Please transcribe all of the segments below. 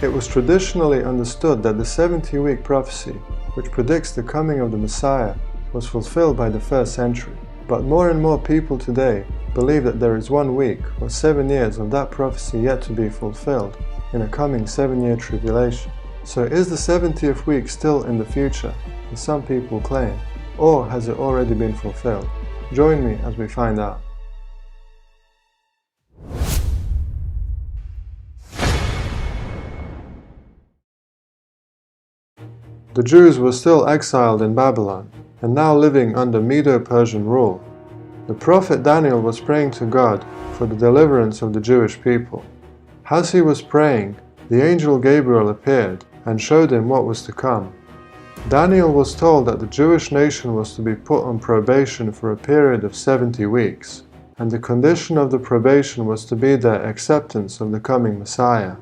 It was traditionally understood that the 70-week prophecy, which predicts the coming of the Messiah, was fulfilled by the 1st century. But more and more people today believe that there is 1 week or 7 years of that prophecy yet to be fulfilled in a coming 7-year tribulation. So is the 70th week still in the future, as some people claim, or has it already been fulfilled? Join me as we find out. The Jews were still exiled in Babylon, and now living under Medo-Persian rule. The prophet Daniel was praying to God for the deliverance of the Jewish people. As he was praying, the angel Gabriel appeared and showed him what was to come. Daniel was told that the Jewish nation was to be put on probation for a period of 70 weeks, and the condition of the probation was to be their acceptance of the coming Messiah.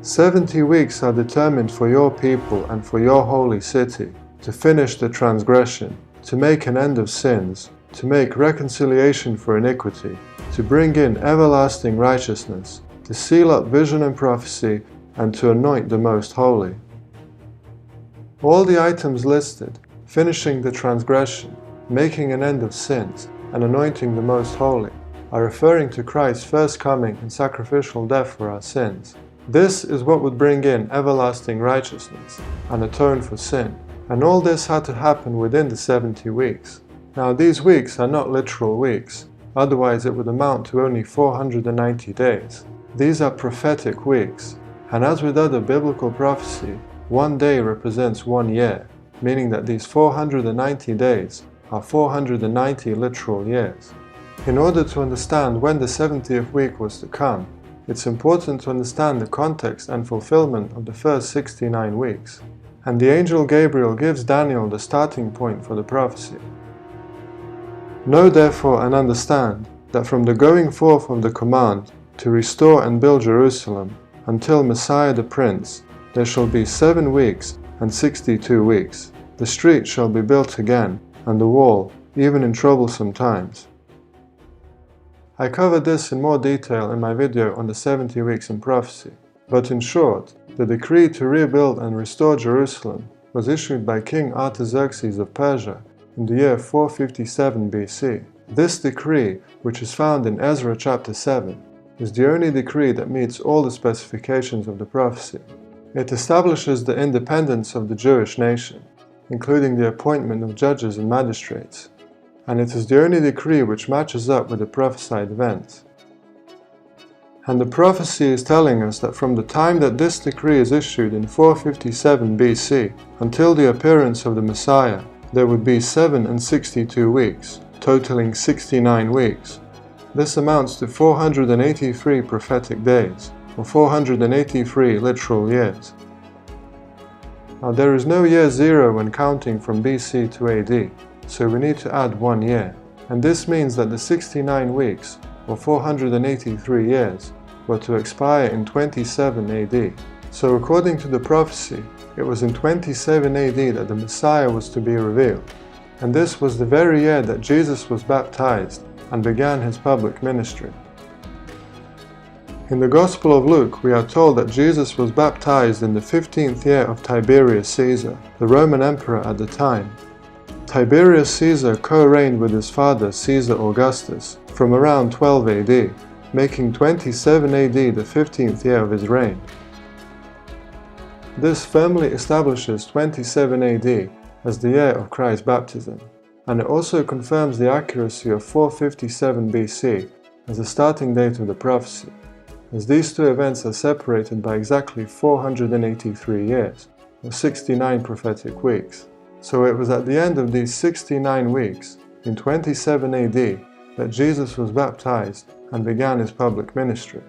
70 weeks are determined for your people and for your holy city, to finish the transgression, to make an end of sins, to make reconciliation for iniquity, to bring in everlasting righteousness, to seal up vision and prophecy, and to anoint the most holy. All the items listed, finishing the transgression, making an end of sins, and anointing the most holy, are referring to Christ's first coming and sacrificial death for our sins. This is what would bring in everlasting righteousness and atone for sin, and all this had to happen within the 70 weeks. Now these weeks are not literal weeks, otherwise it would amount to only 490 days. These are prophetic weeks, and as with other biblical prophecy, 1 day represents 1 year, meaning that these 490 days are 490 literal years. In order to understand when the 70th week was to come, it's important to understand the context and fulfillment of the first 69 weeks, and the angel Gabriel gives Daniel the starting point for the prophecy. Know therefore and understand that from the going forth of the command to restore and build Jerusalem until Messiah the Prince, there shall be 7 weeks and 62 weeks. The street shall be built again, and the wall, even in troublesome times. I covered this in more detail in my video on the 70 weeks in prophecy, but in short, the decree to rebuild and restore Jerusalem was issued by King Artaxerxes of Persia in the year 457 BC. This decree, which is found in Ezra chapter 7, is the only decree that meets all the specifications of the prophecy. It establishes the independence of the Jewish nation, including the appointment of judges and magistrates, and it is the only decree which matches up with the prophesied events. And the prophecy is telling us that from the time that this decree is issued in 457 BC until the appearance of the Messiah, there would be 7 and 62 weeks, totaling 69 weeks. This amounts to 483 prophetic days, or 483 literal years. Now there is no year 0 when counting from BC to AD, so we need to add 1 year, and this means that the 69 weeks, or 483 years, were to expire in 27 AD. So according to the prophecy, it was in 27 AD that the Messiah was to be revealed, and this was the very year that Jesus was baptized and began his public ministry. In the Gospel of Luke, we are told that Jesus was baptized in the 15th year of Tiberius Caesar, the Roman emperor at the time. Tiberius Caesar co-reigned with his father Caesar Augustus from around 12 AD, making 27 AD the 15th year of his reign. This firmly establishes 27 AD as the year of Christ's baptism, and it also confirms the accuracy of 457 BC as the starting date of the prophecy, as these two events are separated by exactly 483 years, or 69 prophetic weeks. So it was at the end of these 69 weeks, in 27 AD, that Jesus was baptized and began his public ministry.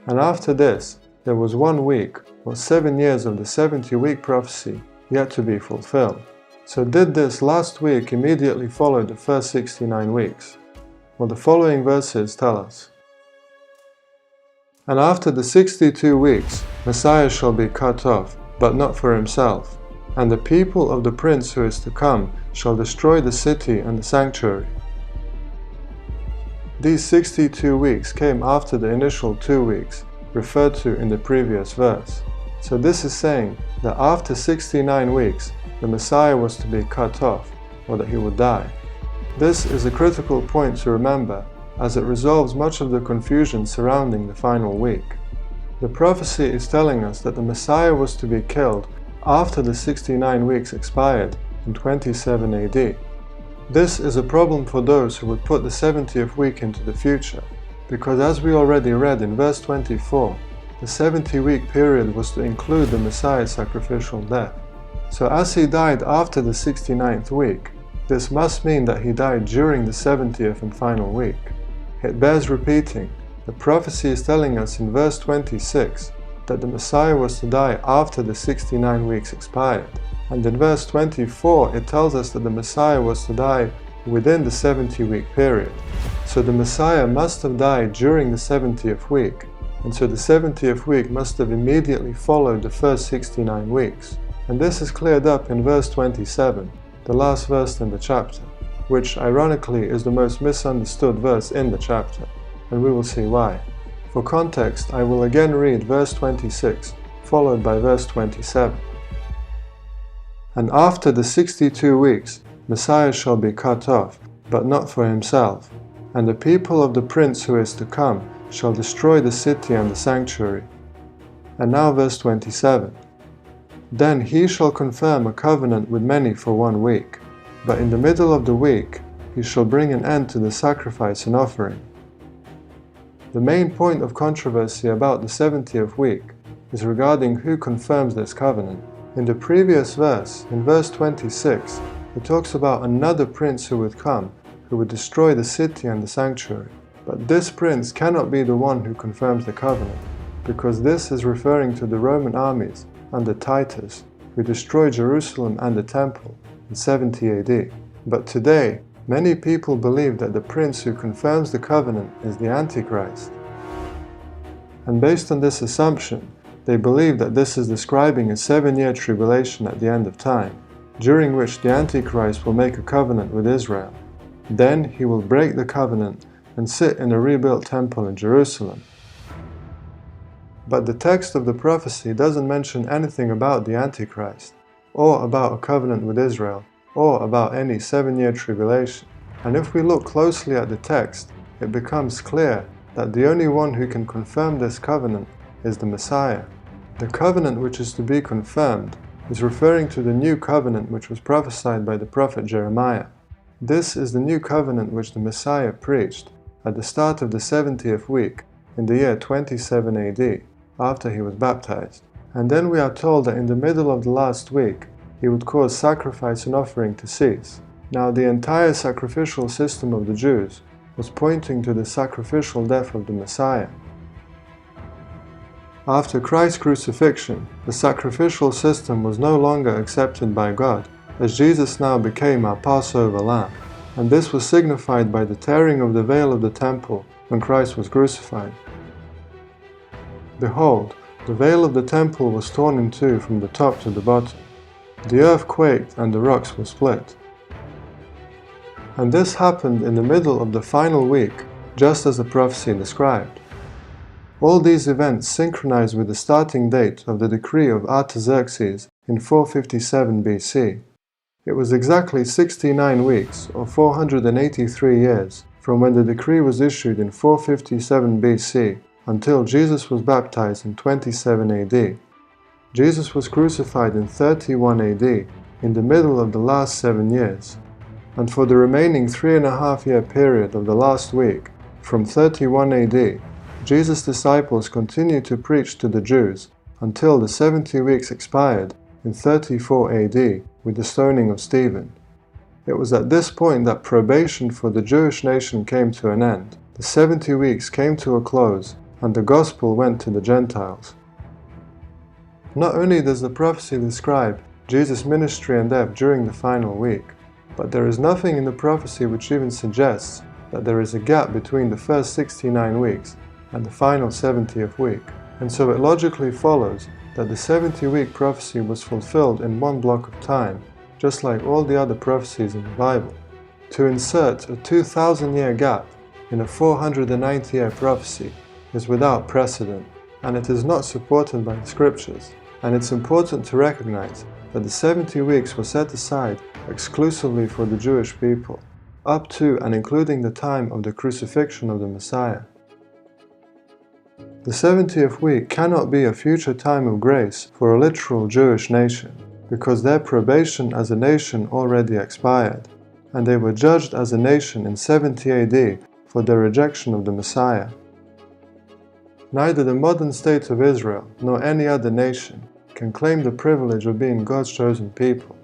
And after this, there was 1 week, or 7 years of the 70-week prophecy yet to be fulfilled. So did this last week immediately follow the first 69 weeks? Well, the following verses tell us. And after the 62 weeks, Messiah shall be cut off, but not for himself. And the people of the prince who is to come shall destroy the city and the sanctuary. These 62 weeks came after the initial 2 weeks, referred to in the previous verse. So this is saying that after 69 weeks, the Messiah was to be cut off, or that he would die. This is a critical point to remember, as it resolves much of the confusion surrounding the final week. The prophecy is telling us that the Messiah was to be killed after the 69 weeks expired in 27 AD. This is a problem for those who would put the 70th week into the future, because as we already read in verse 24, the 70-week period was to include the Messiah's sacrificial death. So as he died after the 69th week, this must mean that he died during the 70th and final week. It bears repeating, the prophecy is telling us in verse 26 that the Messiah was to die after the 69 weeks expired. And in verse 24 it tells us that the Messiah was to die within the 70-week period. So the Messiah must have died during the 70th week, and so the 70th week must have immediately followed the first 69 weeks. And this is cleared up in verse 27, the last verse in the chapter, which ironically is the most misunderstood verse in the chapter, and we will see why. For context, I will again read verse 26, followed by verse 27. And after the 62 weeks, Messiah shall be cut off, but not for himself. And the people of the prince who is to come shall destroy the city and the sanctuary. And now verse 27. Then he shall confirm a covenant with many for 1 week, but in the middle of the week he shall bring an end to the sacrifice and offering. The main point of controversy about the 70th week is regarding who confirms this covenant. In the previous verse, in verse 26, it talks about another prince who would come, who would destroy the city and the sanctuary. But this prince cannot be the one who confirms the covenant, because this is referring to the Roman armies under Titus, who destroyed Jerusalem and the temple in 70 AD. But today, many people believe that the prince who confirms the covenant is the Antichrist. And based on this assumption, they believe that this is describing a 7-year tribulation at the end of time, during which the Antichrist will make a covenant with Israel. Then he will break the covenant and sit in a rebuilt temple in Jerusalem. But the text of the prophecy doesn't mention anything about the Antichrist, or about a covenant with Israel, or about any 7-year tribulation. And if we look closely at the text, it becomes clear that the only one who can confirm this covenant is the Messiah. The covenant which is to be confirmed is referring to the new covenant which was prophesied by the prophet Jeremiah. This is the new covenant which the Messiah preached at the start of the 70th week in the year 27 AD, after he was baptized. And then we are told that in the middle of the last week, he would cause sacrifice and offering to cease. Now the entire sacrificial system of the Jews was pointing to the sacrificial death of the Messiah. After Christ's crucifixion, the sacrificial system was no longer accepted by God, as Jesus now became our Passover lamb, and this was signified by the tearing of the veil of the temple when Christ was crucified. Behold, the veil of the temple was torn in two from the top to the bottom. The earth quaked and the rocks were split. And this happened in the middle of the final week, just as the prophecy described. All these events synchronize with the starting date of the decree of Artaxerxes in 457 BC. It was exactly 69 weeks, or 483 years, from when the decree was issued in 457 BC until Jesus was baptized in 27 AD. Jesus was crucified in 31 AD, in the middle of the last 7 years. And for the remaining 3.5-year period of the last week, from 31 AD, Jesus' disciples continued to preach to the Jews until the 70 weeks expired in 34 AD with the stoning of Stephen. It was at this point that probation for the Jewish nation came to an end. The 70 weeks came to a close, and the gospel went to the Gentiles. Not only does the prophecy describe Jesus' ministry and death during the final week, but there is nothing in the prophecy which even suggests that there is a gap between the first 69 weeks and the final 70th week, and so it logically follows that the 70-week prophecy was fulfilled in one block of time, just like all the other prophecies in the Bible. To insert a 2,000-year gap in a 490-year prophecy is without precedent, and it is not supported by the scriptures. And it's important to recognize that the 70 weeks were set aside exclusively for the Jewish people, up to and including the time of the crucifixion of the Messiah. The 70th week cannot be a future time of grace for a literal Jewish nation, because their probation as a nation already expired, and they were judged as a nation in 70 AD for their rejection of the Messiah. Neither the modern state of Israel nor any other nation can claim the privilege of being God's chosen people.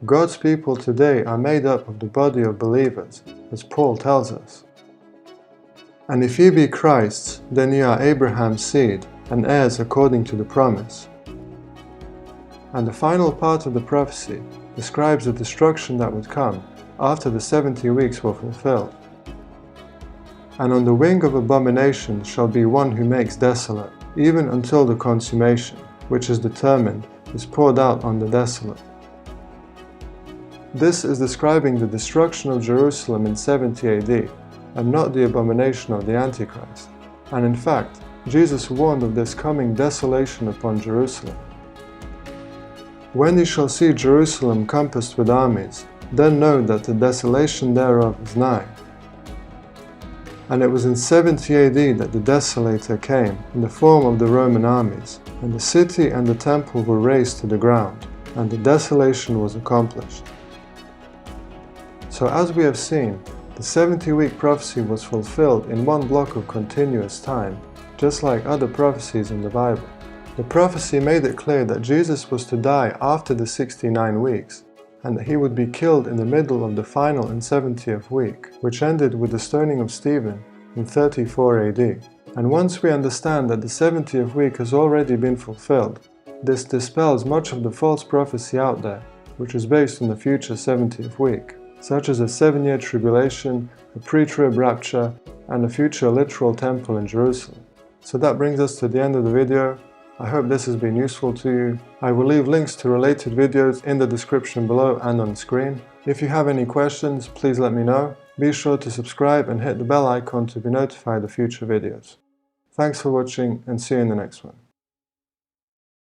God's people today are made up of the body of believers, as Paul tells us. And if ye be Christ's, then ye are Abraham's seed, and heirs according to the promise. And the final part of the prophecy describes the destruction that would come after the 70 weeks were fulfilled. And on the wing of abomination shall be one who makes desolate, even until the consummation, which is determined, is poured out on the desolate. This is describing the destruction of Jerusalem in 70 AD, and not the abomination of the Antichrist. And in fact, Jesus warned of this coming desolation upon Jerusalem. When ye shall see Jerusalem compassed with armies, then know that the desolation thereof is nigh. And it was in 70 AD that the desolator came in the form of the Roman armies, and the city and the temple were razed to the ground, and the desolation was accomplished. So as we have seen, the 70-week prophecy was fulfilled in one block of continuous time, just like other prophecies in the Bible. The prophecy made it clear that Jesus was to die after the 69 weeks, and that he would be killed in the middle of the final and 70th week, which ended with the stoning of Stephen in 34 AD. And once we understand that the 70th week has already been fulfilled, this dispels much of the false prophecy out there, which is based on the future 70th week, such as a 7-year tribulation, a pre-trib rapture, and a future literal temple in Jerusalem. So that brings us to the end of the video. I hope this has been useful to you. I will leave links to related videos in the description below and on the screen. If you have any questions, please let me know. Be sure to subscribe and hit the bell icon to be notified of future videos. Thanks for watching, and see you in the next one.